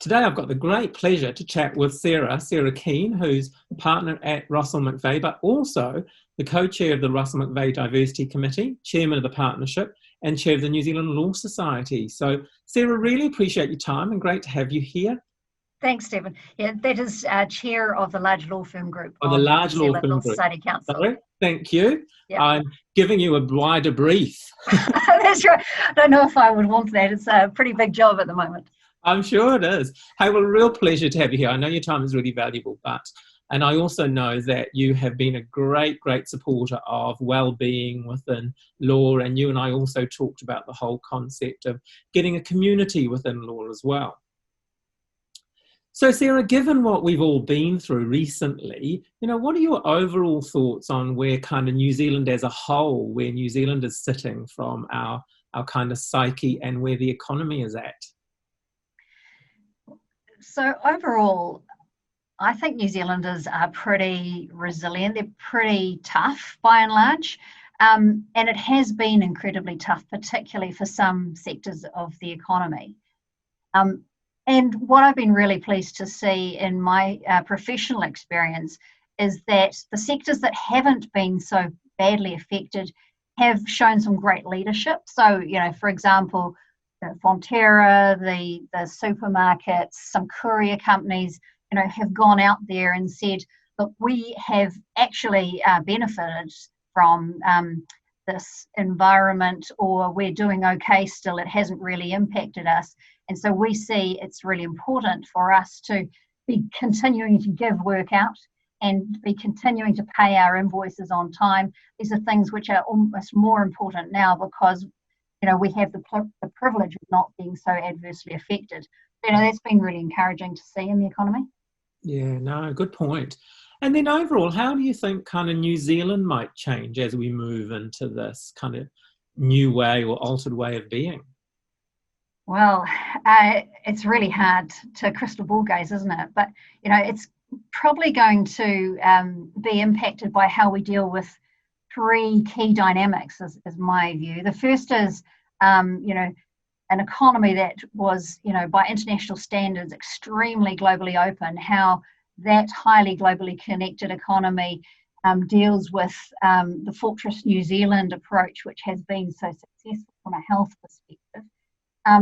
Today I've got the great pleasure to chat with Sarah Keene, who's a partner at Russell McVeigh, but also the co-chair of the Russell McVeigh Diversity Committee, chairman of the partnership, and chair of the New Zealand Law Society. So, Sarah, really appreciate your time and great to have you here. Thanks, Stephen. Yeah, that is chair of the large law firm group Of the of large New law Zealand firm Law group. Society Council. Sorry, thank you. Yep. I'm giving you a wider brief. That's right. I don't know if I would want that. It's a pretty big job at the moment. I'm sure it is. Hey, well, a real pleasure to have you here. I know your time is really valuable, and I also know that you have been a great supporter of well-being within law, and you and I also talked about the whole concept of getting a community within law as well. So, Sarah, given what we've all been through recently, what are your overall thoughts on where kind of New Zealand as a whole, where New Zealand is sitting from our kind of psyche and where the economy is at? So overall, I think New Zealanders are pretty resilient. They're pretty tough by and large. And it has been incredibly tough, particularly for some sectors of the economy. And what I've been really pleased to see in my professional experience is that the sectors that haven't been so badly affected have shown some great leadership. So, for example, Fonterra, the supermarkets, some courier companies, have gone out there and said, look, we have actually benefited from this environment, or we're doing okay still, it hasn't really impacted us. And so we see it's really important for us to be continuing to give work out and be continuing to pay our invoices on time. These are things which are almost more important now because we have the privilege of not being so adversely affected. That's been really encouraging to see in the economy. Yeah, no, good point. And then overall, how do you think kind of New Zealand might change as we move into this kind of new way or altered way of being? Well, it's really hard to crystal ball gaze, isn't it? But, it's probably going to be impacted by how we deal with three key dynamics, is my view. The first is, an economy that was, by international standards, extremely globally open, how that highly globally connected economy deals with the Fortress New Zealand approach, which has been so successful from a health perspective.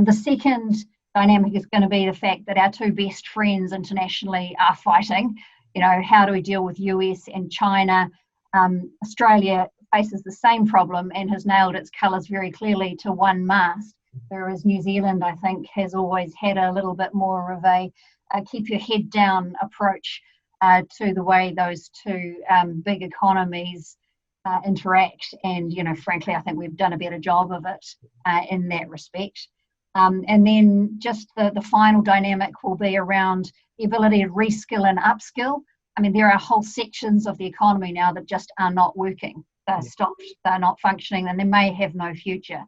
The second dynamic is going to be the fact that our two best friends internationally are fighting. How do we deal with US and China? Australia faces the same problem and has nailed its colours very clearly to one mast, whereas New Zealand, I think, has always had a little bit more of a keep your head down approach to the way those two big economies interact. And, frankly, I think we've done a better job of it in that respect. And then just the final dynamic will be around the ability to reskill and upskill. I mean, there are whole sections of the economy now that just are not working. They're stopped, they're not functioning, and they may have no future.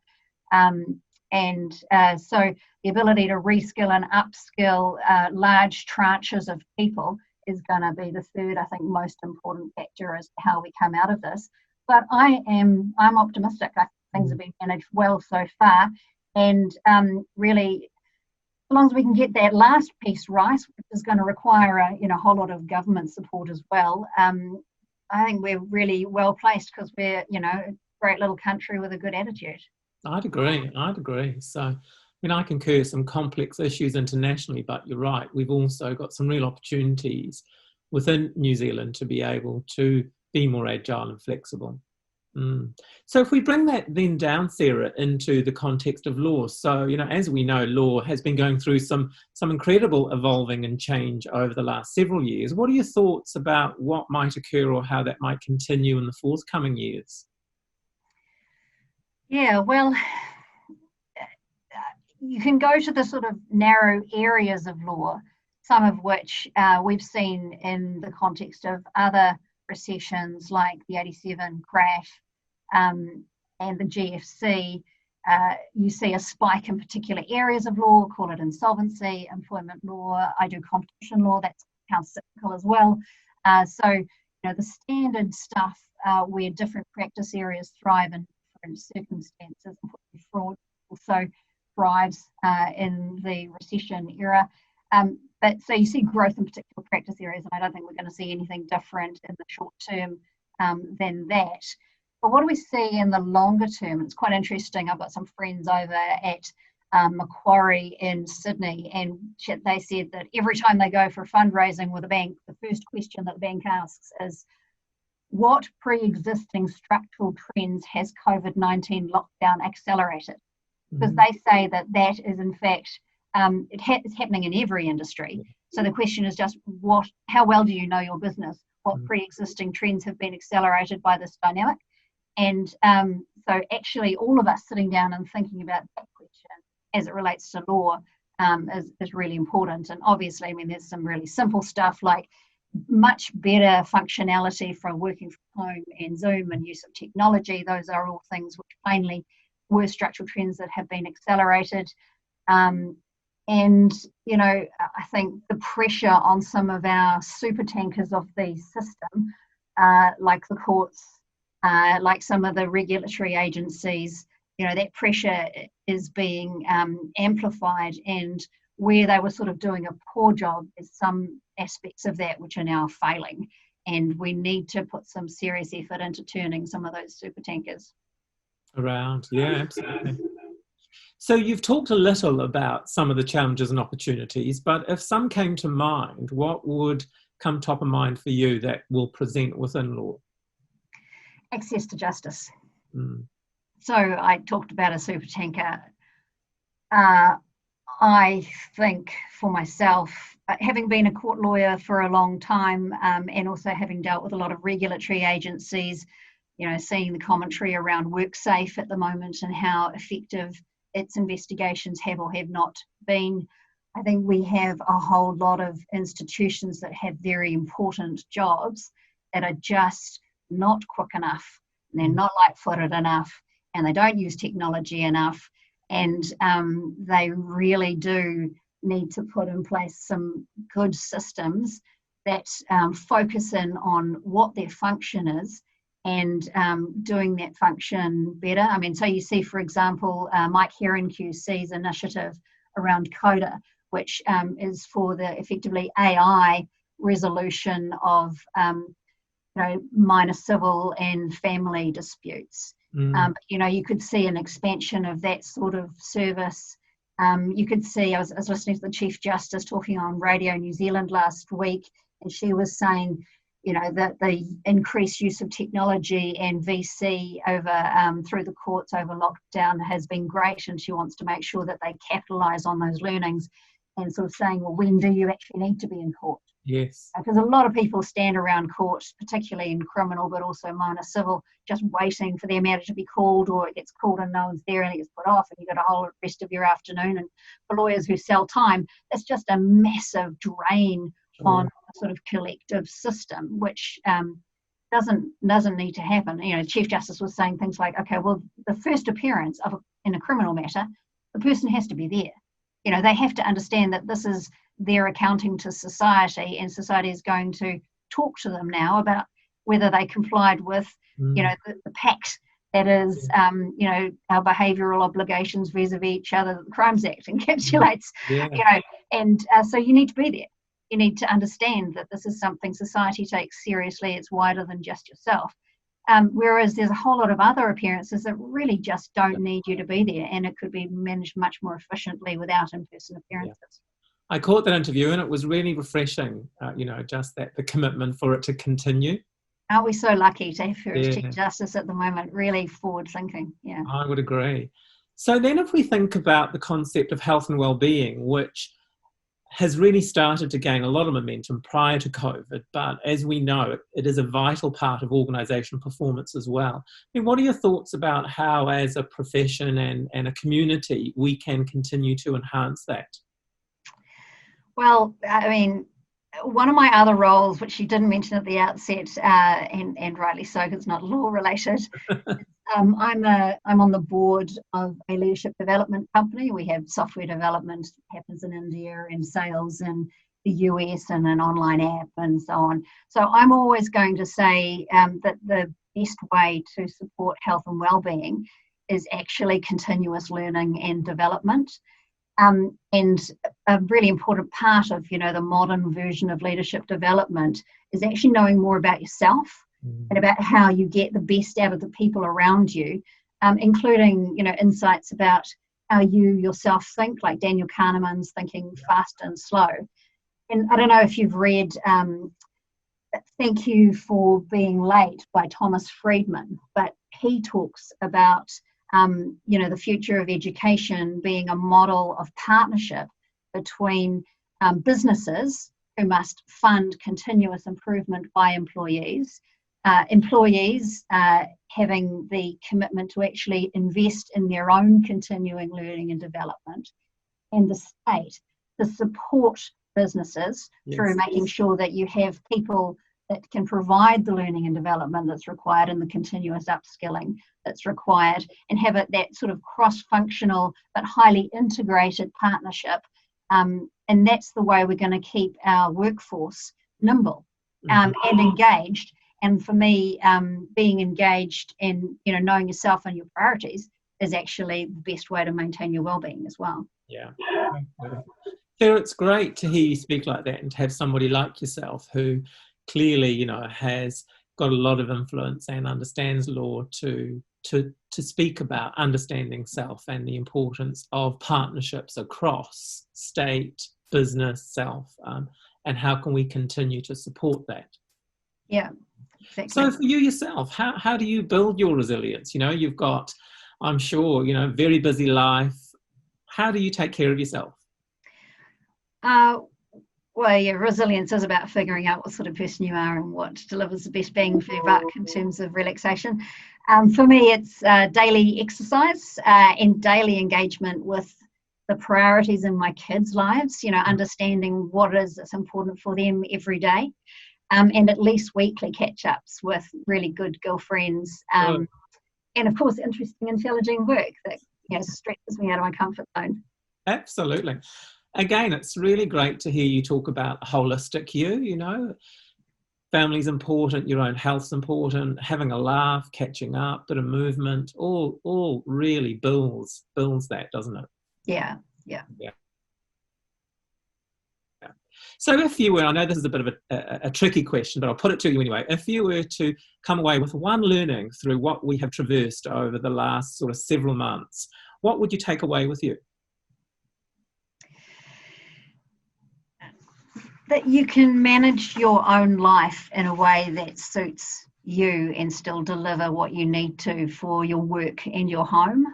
So the ability to reskill and upskill large tranches of people is going to be the third, I think, most important factor as to how we come out of this. But I'm optimistic. I think things have been managed well so far. And really, as long as we can get that last piece right, which is going to require a whole lot of government support as well, I think we're really well placed because we're a great little country with a good attitude. I'd agree. So, I concur, some complex issues internationally, but you're right. We've also got some real opportunities within New Zealand to be able to be more agile and flexible. So if we bring that then down, Sarah, into the context of law. So, as we know, law has been going through some incredible evolving and change over the last several years. What are your thoughts about what might occur or how that might continue in the forthcoming years? Yeah, well, you can go to the sort of narrow areas of law, some of which we've seen in the context of other recessions like the 87 crash and the GFC. You see a spike in particular areas of law, call it insolvency, employment law. I do competition law, that's countercyclical as well. So the standard stuff where different practice areas thrive in different circumstances. Fraud also thrives in the recession era. But so you see growth in particular practice areas, and I don't think we're going to see anything different in the short term than that. But what do we see in the longer term? It's quite interesting. I've got some friends over at Macquarie in Sydney, and they said that every time they go for fundraising with a bank, the first question that the bank asks is, what pre-existing structural trends has COVID-19 lockdown accelerated? Because they say that that is in fact, it's happening in every industry. So the question is just, how well do you know your business? What pre-existing trends have been accelerated by this dynamic? And so actually all of us sitting down and thinking about that question as it relates to law is really important. And obviously, I mean, there's some really simple stuff like much better functionality from working from home and Zoom and use of technology. Those are all things which plainly were structural trends that have been accelerated. And, you know, I think the pressure on some of our super tankers of the system, like the courts, like some of the regulatory agencies, you know, that pressure is being amplified, and where they were sort of doing a poor job, there's some aspects of that which are now failing. And we need to put some serious effort into turning some of those super tankers around. Yeah, absolutely. So you've talked a little about some of the challenges and opportunities, but if some came to mind, what would come top of mind for you that will present within law? Access to justice. So I talked about a super tanker. I think for myself, having been a court lawyer for a long time, and also having dealt with a lot of regulatory agencies, you know, seeing the commentary around WorkSafe at the moment and how effective its investigations have or have not been. I think we have a whole lot of institutions that have very important jobs that are just not quick enough, and they're not light-footed enough, and they don't use technology enough, and they really do need to put in place some good systems that focus in on what their function is and doing that function better. I mean, so you see, for example, Mike Heron QC's initiative around CODA, which is for the effectively AI resolution of minor civil and family disputes. You know, you could see an expansion of that sort of service. You could see, I was listening to the Chief Justice talking on Radio New Zealand last week, and she was saying, you know, that the increased use of technology and VC over through the courts over lockdown has been great, and she wants to make sure that they capitalise on those learnings, and sort of saying, well, when do you actually need to be in court? Yes. Because a lot of people stand around court, particularly in criminal, but also minor civil, just waiting for their matter to be called, or it gets called and no one's there and it gets put off, and you've got a whole rest of your afternoon. And for lawyers who sell time, it's just a massive drain on a sort of collective system, which doesn't need to happen. You know, Chief Justice was saying things like, okay, well, the first appearance in a criminal matter, the person has to be there. You know, they have to understand that this is their accounting to society, and society is going to talk to them now about whether they complied with, you know, the pact that is, you know, our behavioural obligations vis-a-vis each other that the Crimes Act encapsulates, you know, and so you need to be there. You need to understand that this is something society takes seriously. It's wider than just yourself. Whereas there's a whole lot of other appearances that really just don't need you to be there, and it could be managed much more efficiently without in-person appearances. I caught that interview and it was really refreshing, you know, just that the commitment for it to continue. Aren't we so lucky to have her as Chief Justice at the moment? Really forward thinking, yeah. I would agree. So then if we think about the concept of health and well-being, which has really started to gain a lot of momentum prior to COVID, but as we know, it is a vital part of organisational performance as well. I mean, what are your thoughts about how, as a profession and a community, we can continue to enhance that? Well, I mean, one of my other roles, which you didn't mention at the outset, and rightly so, because it's not law related, I'm on the board of a leadership development company. We have software development that happens in India, and sales in the US, and an online app and so on. So I'm always going to say that the best way to support health and well-being is actually continuous learning and development. And a really important part of, the modern version of leadership development is actually knowing more about yourself and about how you get the best out of the people around you, including, insights about how you yourself think, like Daniel Kahneman's Thinking Fast and Slow. And I don't know if you've read Thank You for Being Late by Thomas Friedman, but he talks about the future of education being a model of partnership between businesses who must fund continuous improvement by employees, employees having the commitment to actually invest in their own continuing learning and development, and the state to support businesses through making sure that you have people that can provide the learning and development that's required and the continuous upskilling that's required, and have that sort of cross-functional but highly integrated partnership. And that's the way we're going to keep our workforce nimble and engaged. And for me, being engaged and knowing yourself and your priorities is actually the best way to maintain your well-being as well. Yeah. So it's great to hear you speak like that and to have somebody like yourself who clearly, has got a lot of influence and understands law to speak about understanding self and the importance of partnerships across state, business, self, and how can we continue to support that. Yeah, exactly. So for you yourself, how do you build your resilience? You've got, I'm sure, very busy life. How do you take care of yourself? Well, yeah, resilience is about figuring out what sort of person you are and what delivers the best bang for your buck in terms of relaxation. For me, it's daily exercise and daily engagement with the priorities in my kids' lives, understanding what it is that's important for them every day, and at least weekly catch-ups with really good girlfriends, and of course, interesting, intelligent work that stretches me out of my comfort zone. Absolutely. Again, it's really great to hear you talk about a holistic you, family's important, your own health's important, having a laugh, catching up, bit of movement, all really builds that, doesn't it? Yeah. So if you were, I know this is a bit of a tricky question, but I'll put it to you anyway. If you were to come away with one learning through what we have traversed over the last sort of several months, what would you take away with you? That you can manage your own life in a way that suits you and still deliver what you need to for your work and your home.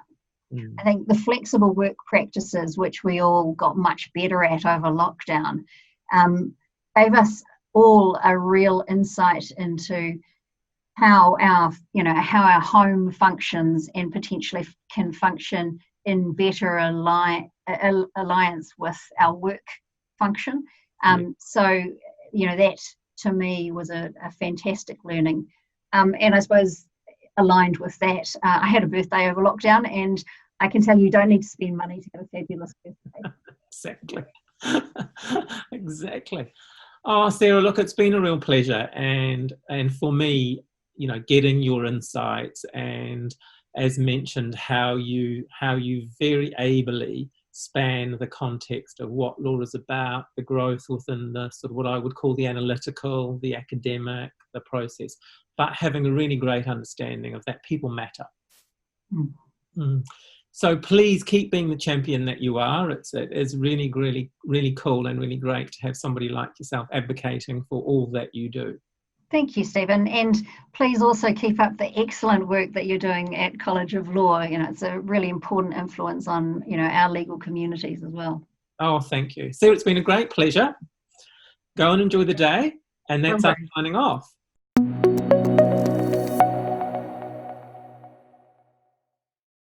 I think the flexible work practices, which we all got much better at over lockdown, gave us all a real insight into how our home functions and potentially can function in better alliance with our work function. So, that to me was a fantastic learning. And I suppose aligned with that, I had a birthday over lockdown, and I can tell you don't need to spend money to have a fabulous birthday. Exactly. Exactly. Oh, Sarah, look, it's been a real pleasure. And for me, getting your insights and, as mentioned, how you very ably span the context of what law is about, the growth within the sort of what I would call the analytical, the academic, the process, but having a really great understanding of that people matter. So please keep being the champion that you are. It's really, really, really cool and really great to have somebody like yourself advocating for all that you do. Thank you, Stephen. And please also keep up the excellent work that you're doing at College of Law. It's a really important influence on, our legal communities as well. Oh, thank you. Sarah, it's been a great pleasure. Go and enjoy the day. And that's us signing off.